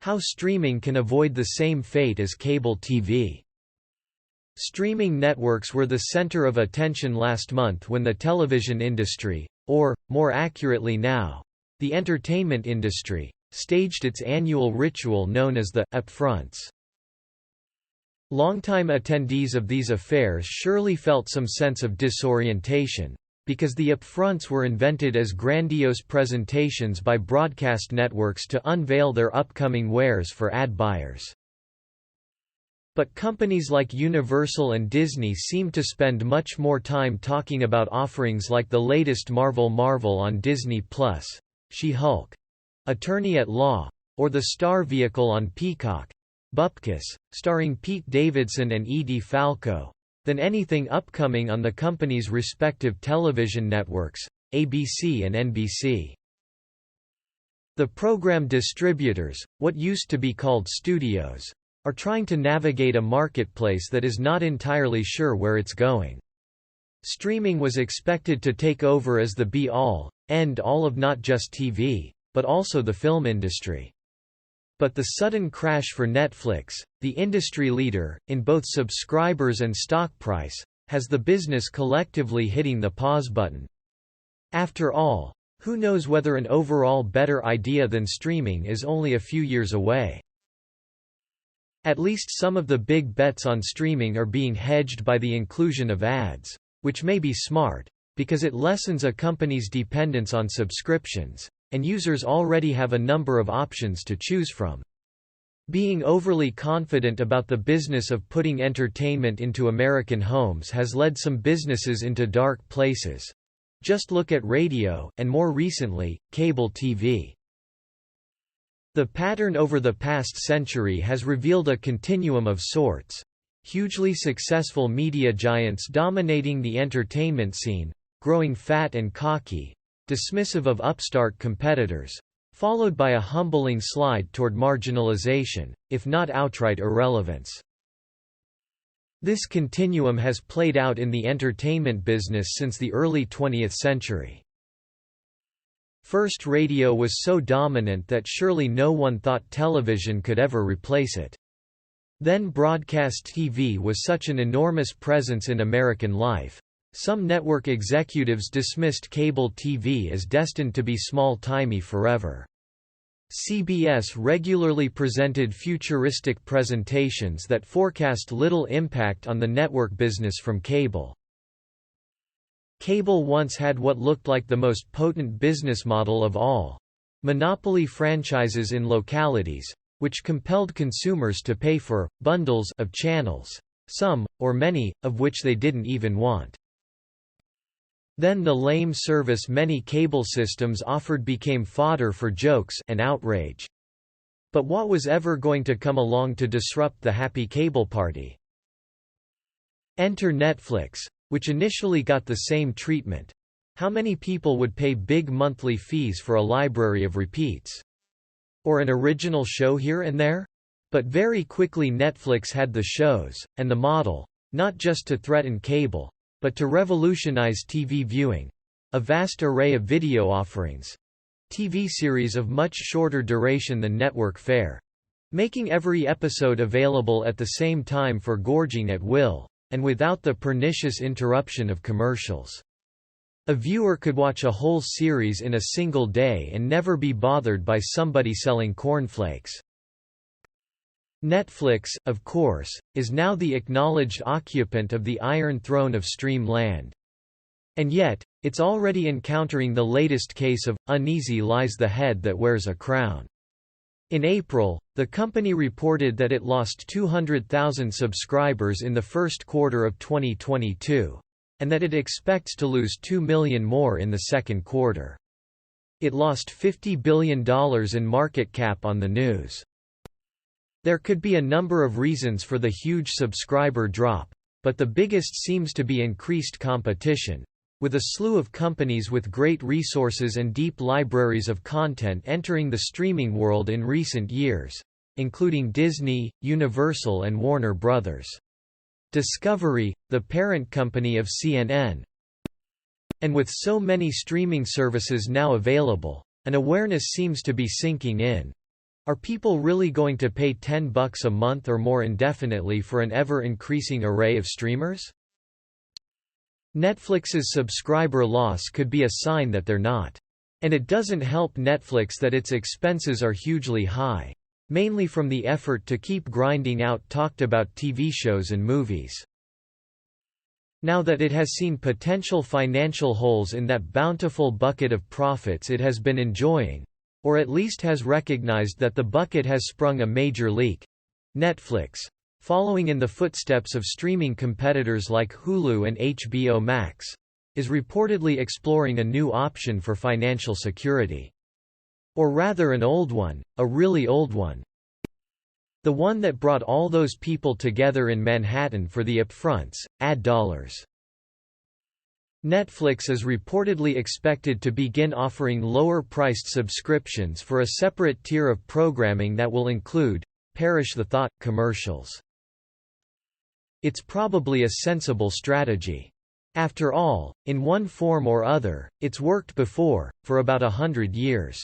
How streaming can avoid the same fate as cable TV. Streaming networks were the center of attention last month when the television industry, or, more accurately now, the entertainment industry, staged its annual ritual known as the upfronts. Longtime attendees of these affairs surely felt some sense of disorientation, because the upfronts were invented as grandiose presentations by broadcast networks to unveil their upcoming wares for ad buyers. But companies like Universal and Disney seem to spend much more time talking about offerings like the latest Marvel on Disney+, She-Hulk, Attorney at Law, or the Star vehicle on Peacock, Bupkis, starring Pete Davidson and Edie Falco, than anything upcoming on the company's respective television networks, ABC and NBC. The program distributors, what used to be called studios, are trying to navigate a marketplace that is not entirely sure where it's going. Streaming was expected to take over as the be-all, end-all of not just TV, but also the film industry. But the sudden crash for Netflix, the industry leader, in both subscribers and stock price, has the business collectively hitting the pause button. After all, who knows whether an overall better idea than streaming is only a few years away. At least some of the big bets on streaming are being hedged by the inclusion of ads, which may be smart, because it lessens a company's dependence on subscriptions, and users already have a number of options to choose from. Being overly confident about the business of putting entertainment into American homes has led some businesses into dark places. Just look at radio, and more recently, cable TV. The pattern over the past century has revealed a continuum of sorts. Hugely successful media giants dominating the entertainment scene, growing fat and cocky, dismissive of upstart competitors, followed by a humbling slide toward marginalization, if not outright irrelevance. This continuum has played out in the entertainment business since the early 20th century. First, radio was so dominant that surely no one thought television could ever replace it. Then broadcast TV was such an enormous presence in American life. Some network executives dismissed cable TV as destined to be small-timey forever. CBS regularly presented futuristic presentations that forecast little impact on the network business from cable. Cable once had what looked like the most potent business model of all: monopoly franchises in localities, which compelled consumers to pay for bundles of channels, some, or many, of which they didn't even want. Then the lame service many cable systems offered became fodder for jokes and outrage. But what was ever going to come along to disrupt the happy cable party? Enter Netflix, which initially got the same treatment. How many people would pay big monthly fees for a library of repeats? Or an original show here and there? But very quickly Netflix had the shows, and the model, not just to threaten cable, but to revolutionize TV viewing. A vast array of video offerings. TV series of much shorter duration than network fare. Making every episode available at the same time for gorging at will, and without the pernicious interruption of commercials. A viewer could watch a whole series in a single day and never be bothered by somebody selling cornflakes. Netflix, of course, is now the acknowledged occupant of the Iron Throne of stream land. And yet, it's already encountering the latest case of uneasy lies the head that wears a crown. In April, the company reported that it lost 200,000 subscribers in the first quarter of 2022, and that it expects to lose 2 million more in the second quarter. It lost $50 billion in market cap on the news. There could be a number of reasons for the huge subscriber drop, but the biggest seems to be increased competition, with a slew of companies with great resources and deep libraries of content entering the streaming world in recent years, including Disney, Universal and Warner Bros. Discovery, the parent company of CNN. And with so many streaming services now available, an awareness seems to be sinking in. Are people really going to pay $10 a month or more indefinitely for an ever-increasing array of streamers? Netflix's subscriber loss could be a sign that they're not. And it doesn't help Netflix that its expenses are hugely high, mainly from the effort to keep grinding out talked-about TV shows and movies. Now that it has seen potential financial holes in that bountiful bucket of profits it has been enjoying, or at least has recognized that the bucket has sprung a major leak, Netflix, following in the footsteps of streaming competitors like Hulu and HBO Max, is reportedly exploring a new option for financial security. Or rather an old one, a really old one. The one that brought all those people together in Manhattan for the upfronts, ad dollars. Netflix is reportedly expected to begin offering lower-priced subscriptions for a separate tier of programming that will include, perish the thought, commercials. It's probably a sensible strategy. After all, in one form or other, it's worked before, for about 100 years.